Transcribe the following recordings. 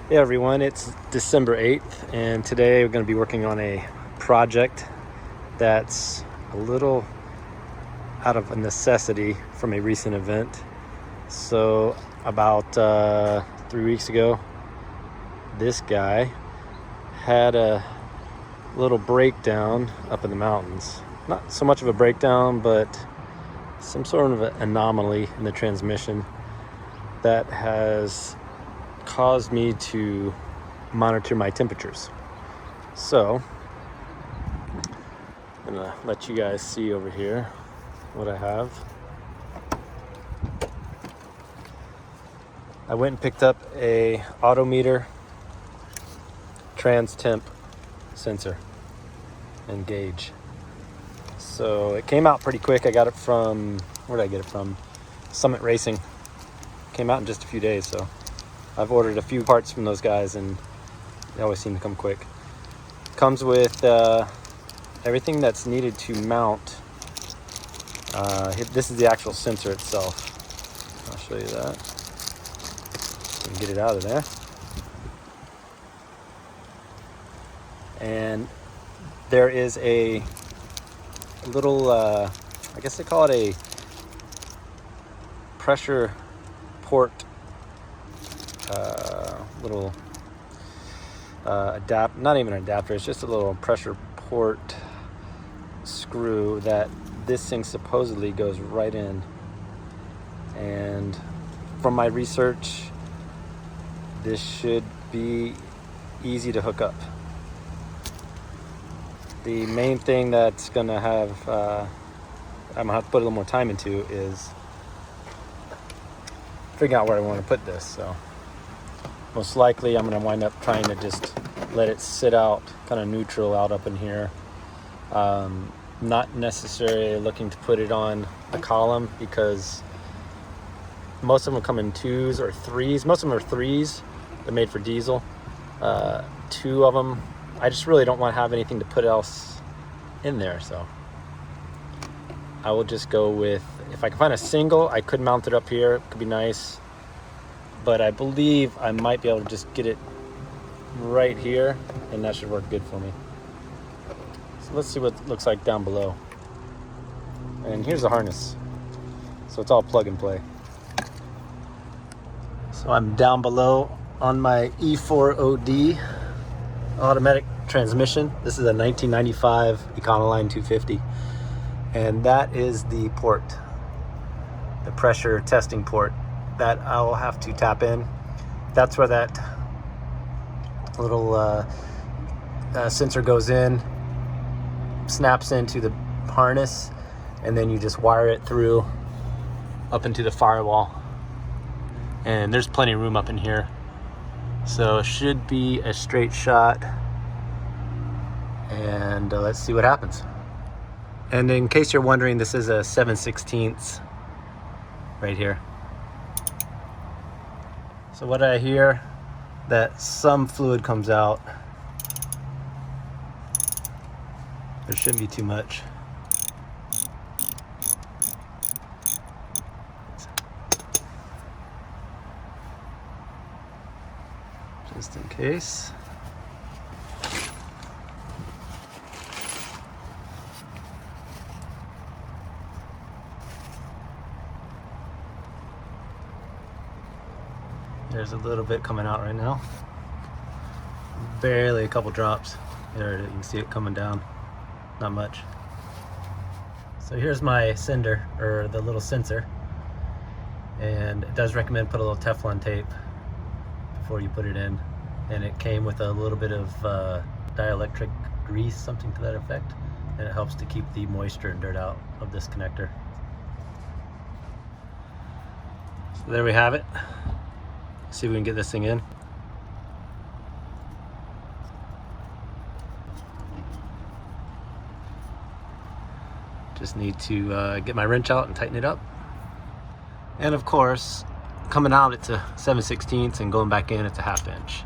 Hey everyone, it's December 8th and today we're going to be working on a project that's a little out of a necessity from a recent event. So about 3 weeks ago, this guy had a little breakdown up in the mountains. Not so much of a breakdown, but some sort of an anomaly in the transmission that has caused me to monitor my temperatures. So I'm gonna let you guys see over here what I have. I went and picked up a AutoMeter temp sensor and gauge. So it came out pretty quick. I got it from, where did I get it from? Summit Racing. Came out in just a few days, so I've ordered a few parts from those guys and they always seem to come quick. Comes with everything that's needed to mount. This is the actual sensor itself. I'll show you that. And get it out of there. And there is a little, I guess they call it a pressure port little not even an adapter, it's just a little pressure port screw that this thing supposedly goes right in. And from my research, this should be easy to hook up. The main thing that's gonna have I'm gonna have to put a little more time into is figuring out where I want to put this. So most likely I'm going to wind up trying to just let it sit out kind of neutral out up in here. Not necessarily looking to put it on a column because most of them come in 2s or 3s. Most of them are 3s. They're made for diesel. 2 of them, I just really don't want to have anything to put else in there. So I will just go with, if I can find a single, I could mount it up here. It could be nice. But I believe I might be able to just get it right here, and that should work good for me. So let's see what it looks like down below. And here's the harness. So it's all plug and play. So I'm down below on my E4OD automatic transmission. This is a 1995 Econline 250. And that is the port, the pressure testing port that I'll have to tap in. That's where that little sensor goes in, snaps into the harness, and then you just wire it through up into the firewall. And there's plenty of room up in here. So it should be a straight shot. And let's see what happens. And in case you're wondering, this is a 7/16 right here. So what I hear, that some fluid comes out. There shouldn't be too much. Just in case. There's a little bit coming out right now. Barely a couple drops. There, you can see it coming down. Not much. So here's my sender, or the little sensor. And it does recommend put a little Teflon tape before you put it in. And it came with a little bit of dielectric grease, something to that effect. And it helps to keep the moisture and dirt out of this connector. So there we have it. See if we can get this thing in. Just need to get my wrench out and tighten it up. And of course, coming out it's a 7/16 and going back in it's a 1/2 inch.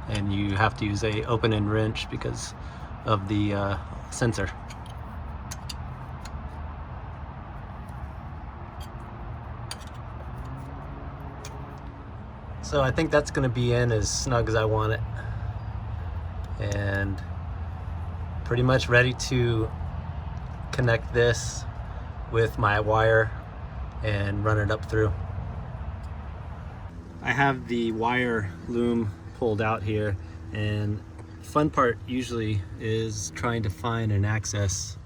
And you have to use a open end wrench because of the sensor. So I think that's gonna be in as snug as I want it. And pretty much ready to connect this with my wire and run it up through. I have the wire loom pulled out here, and the fun part usually is trying to find an access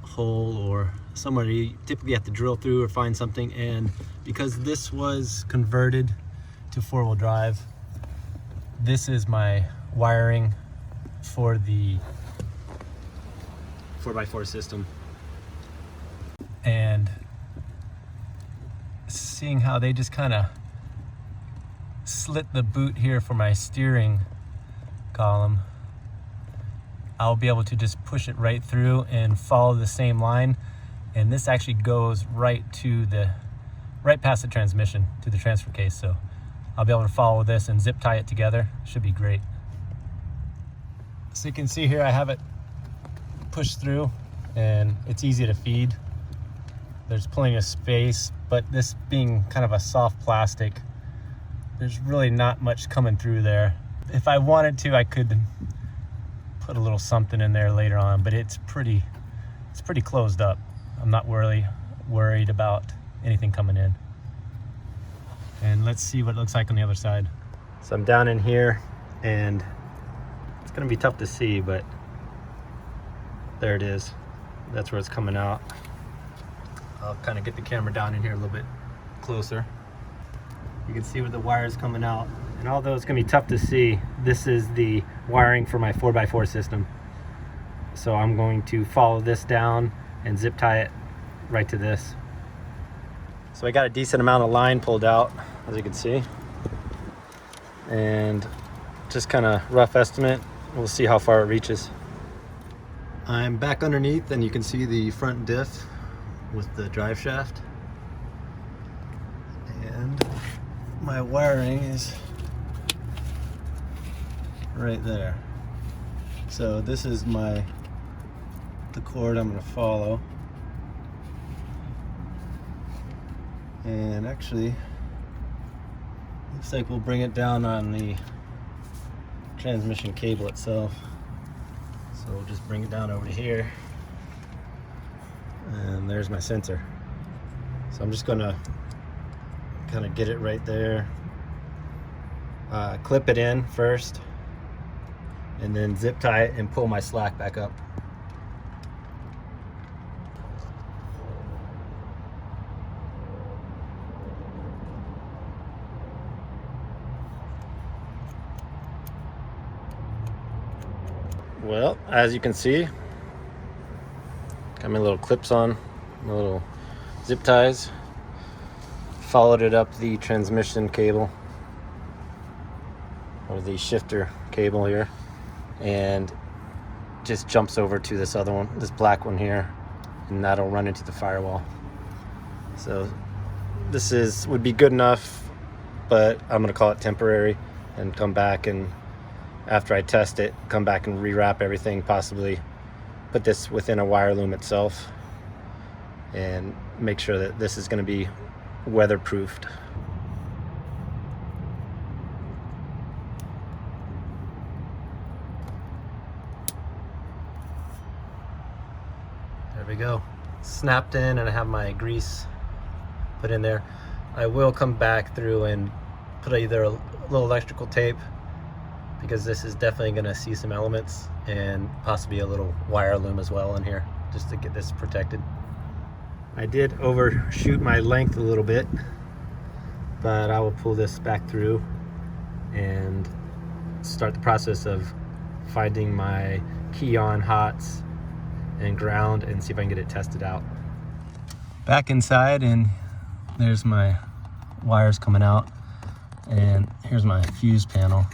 hole or somewhere you typically have to drill through or find something. And because this was converted to 4-wheel drive, this is my wiring for the 4x4 system. And seeing how they just kind of slit the boot here for my steering column, I'll be able to just push it right through and follow the same line. And this actually goes right past the transmission to the transfer case. So I'll be able to follow this and zip tie it together. Should be great. So you can see here I have it pushed through and it's easy to feed. There's plenty of space, but this being kind of a soft plastic, there's really not much coming through there. If I wanted to, I could put a little something in there later on, but it's pretty closed up. I'm not really worried about anything coming in. And let's see what it looks like on the other side. So I'm down in here, and it's gonna be tough to see, but there it is. That's where it's coming out. I'll kind of get the camera down in here a little bit closer. You can see where the wire is coming out. And although it's gonna be tough to see, this is the wiring for my 4x4 system. So I'm going to follow this down and zip tie it right to this. So I got a decent amount of line pulled out, as you can see. And just kind of rough estimate, we'll see how far it reaches. I'm back underneath and you can see the front diff with the drive shaft. And my wiring is right there. So this is the cord I'm going to follow. And actually, looks like we'll bring it down on the transmission cable itself. So we'll just bring it down over to here. And there's my sensor. So I'm just going to kind of get it right there. Clip it in first, and then zip tie it and pull my slack back up. Well, as you can see, got my little clips on, my little zip ties. Followed it up the transmission cable, or the shifter cable here, and just jumps over to this other one, this black one here, and that'll run into the firewall. So this would be good enough, but I'm gonna call it temporary and come back, and after I test it, come back and rewrap everything, possibly put this within a wire loom itself and make sure that this is going to be weatherproofed. There we go. Snapped in, and I have my grease put in there. I will come back through and put either a little electrical tape, because this is definitely going to see some elements, and possibly a little wire loom as well in here, just to get this protected. I did overshoot my length a little bit, but I will pull this back through and start the process of finding my key on hots and ground and see if I can get it tested out. Back inside, and there's my wires coming out, and here's my fuse panel.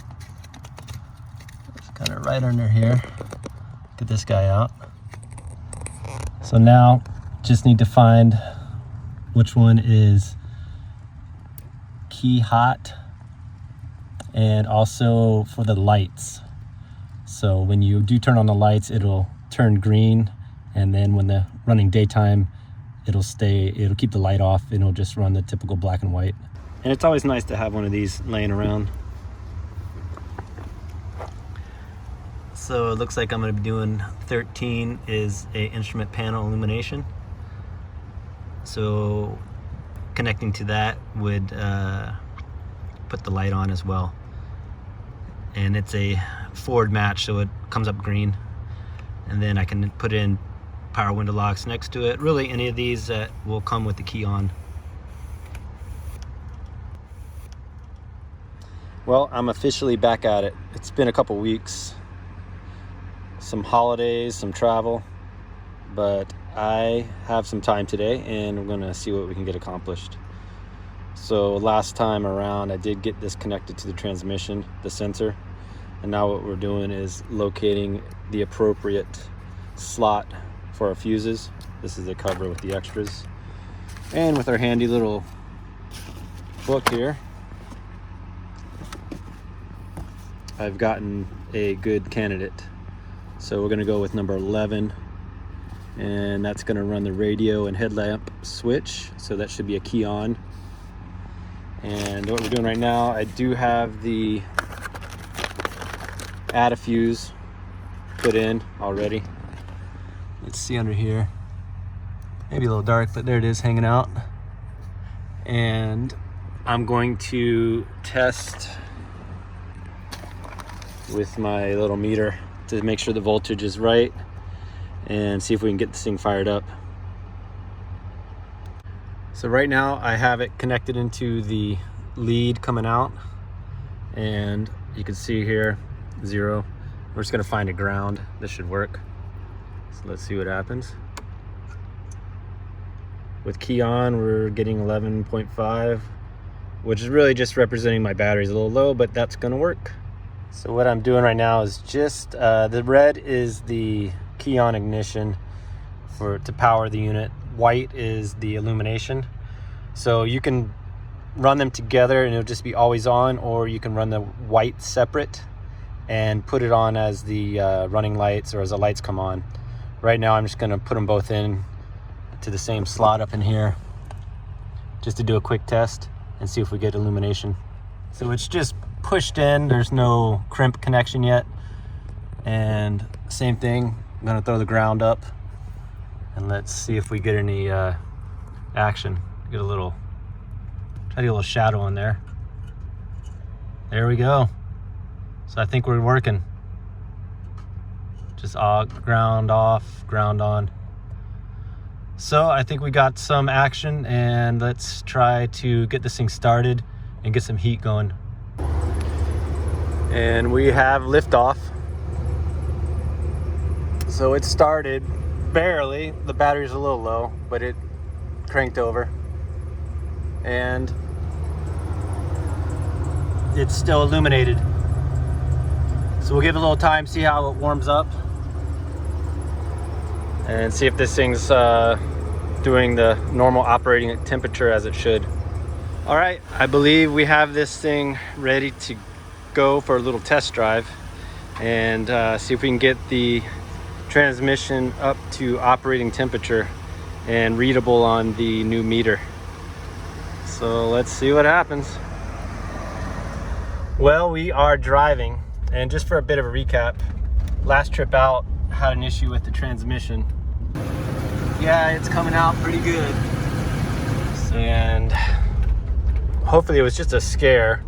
It's kind of right under here. Get this guy out. So now just need to find which one is key hot, and also for the lights. So when you do turn on the lights, it'll turn green, and then when the running daytime, it'll keep the light off, and it'll just run the typical black and white. And it's always nice to have one of these laying around. So it looks like I'm going to be doing 13 is a instrument panel illumination. So connecting to that would put the light on as well. And it's a Ford match, so it comes up green. And then I can put in power window locks next to it. Really, any of these that will come with the key on. Well, I'm officially back at it. It's been a couple weeks, some holidays, some travel, but I have some time today and we're gonna see what we can get accomplished. So last time around, I did get this connected to the transmission, the sensor, and now what we're doing is locating the appropriate slot for our fuses. This is the cover with the extras. And with our handy little book here, I've gotten a good candidate. So we're gonna go with number 11, and that's gonna run the radio and headlamp switch. So that should be a key on. And what we're doing right now, I do have the add a fuse put in already. Let's see under here. Maybe a little dark, but there it is hanging out. And I'm going to test with my little meter to make sure the voltage is right and see if we can get this thing fired up. So right now I have it connected into the lead coming out, and you can see here 0. We're just gonna find a ground. This should work. So let's see what happens. With key on, we're getting 11.5, which is really just representing my battery's a little low, but that's gonna work. So what I'm doing right now is just, the red is the key on ignition to power the unit. White is the illumination. So you can run them together and it'll just be always on, or you can run the white separate and put it on as the running lights or as the lights come on. Right now I'm just gonna put them both in to the same slot up in here just to do a quick test and see if we get illumination. So it's just pushed in, there's no crimp connection yet. And same thing, I'm gonna throw the ground up and let's see if we get any action. Try to get a little shadow in there. There we go. So I think we're working. Just ground off, ground on. So I think we got some action, and let's try to get this thing started and get some heat going. And we have liftoff. So it started barely. The battery's a little low, but it cranked over. And it's still illuminated. So we'll give it a little time, see how it warms up, and see if this thing's doing the normal operating temperature as it should. All right, I believe we have this thing ready to go for a little test drive and see if we can get the transmission up to operating temperature and readable on the new meter. So let's see what happens. Well, we are driving, and just for a bit of a recap, last trip out had an issue with the transmission. Yeah, it's coming out pretty good. And hopefully it was just a scare,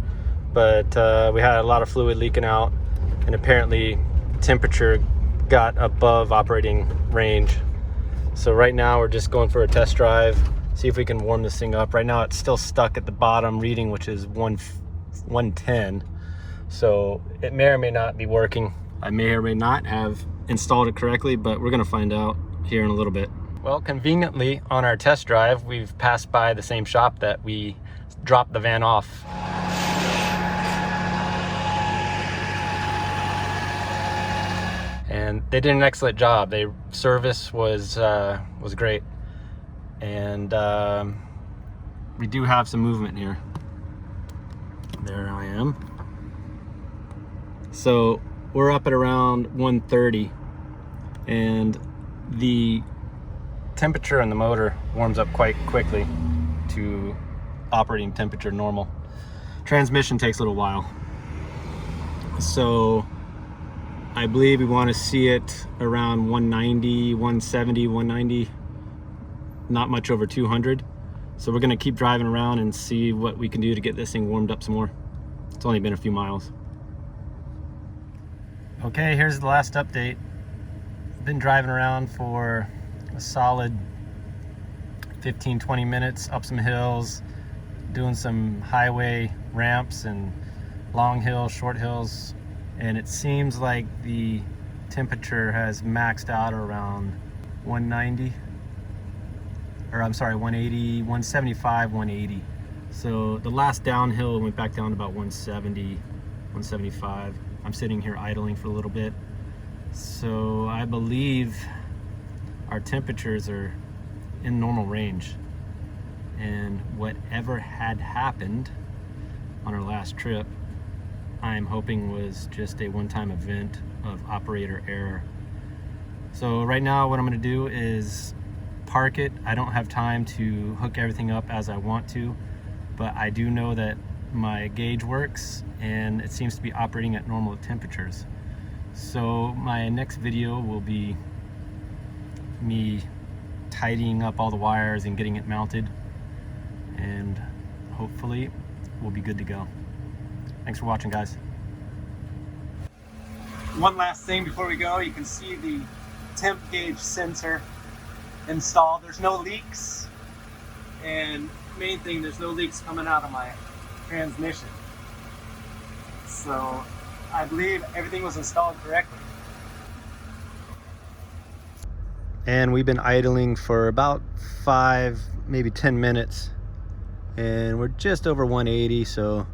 but we had a lot of fluid leaking out, and apparently temperature got above operating range. So right now we're just going for a test drive, see if we can warm this thing up. Right now it's still stuck at the bottom reading, which is 110. So it may or may not be working. I may or may not have installed it correctly, but we're gonna find out here in a little bit. Well, conveniently on our test drive, we've passed by the same shop that we dropped the van off. And they did an excellent job. Their service was great. And we do have some movement here. There I am. So we're up at around 130, and the temperature on the motor warms up quite quickly to operating temperature normal. Transmission takes a little while. So I believe we want to see it around 190, 170, 190, not much over 200. So we're gonna keep driving around and see what we can do to get this thing warmed up some more. It's only been a few miles. Okay, here's the last update. Been driving around for a solid 15-20 minutes up some hills, doing some highway ramps and long hills, short hills, and it seems like the temperature has maxed out around 190, or I'm sorry, 180, 175, 180. So the last downhill went back down to about 170, 175. I'm sitting here idling for a little bit. So I believe our temperatures are in normal range. And whatever had happened on our last trip, I'm hoping was just a one-time event of operator error. So right now what I'm gonna do is park it. I don't have time to hook everything up as I want to, but I do know that my gauge works and it seems to be operating at normal temperatures. So my next video will be me tidying up all the wires and getting it mounted, and hopefully we'll be good to go. Thanks for watching, guys. One last thing before we go, you can see the temp gauge sensor installed. There's no leaks, and main thing, there's no leaks coming out of my transmission. So I believe everything was installed correctly. And we've been idling for about 5, maybe 10 minutes, and we're just over 180, so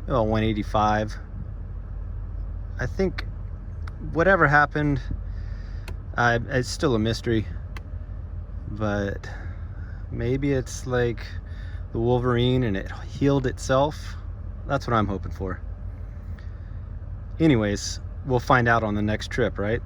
about 185. I think whatever happened, it's still a mystery, but maybe it's like the Wolverine and it healed itself. That's what I'm hoping for. Anyways, we'll find out on the next trip, right?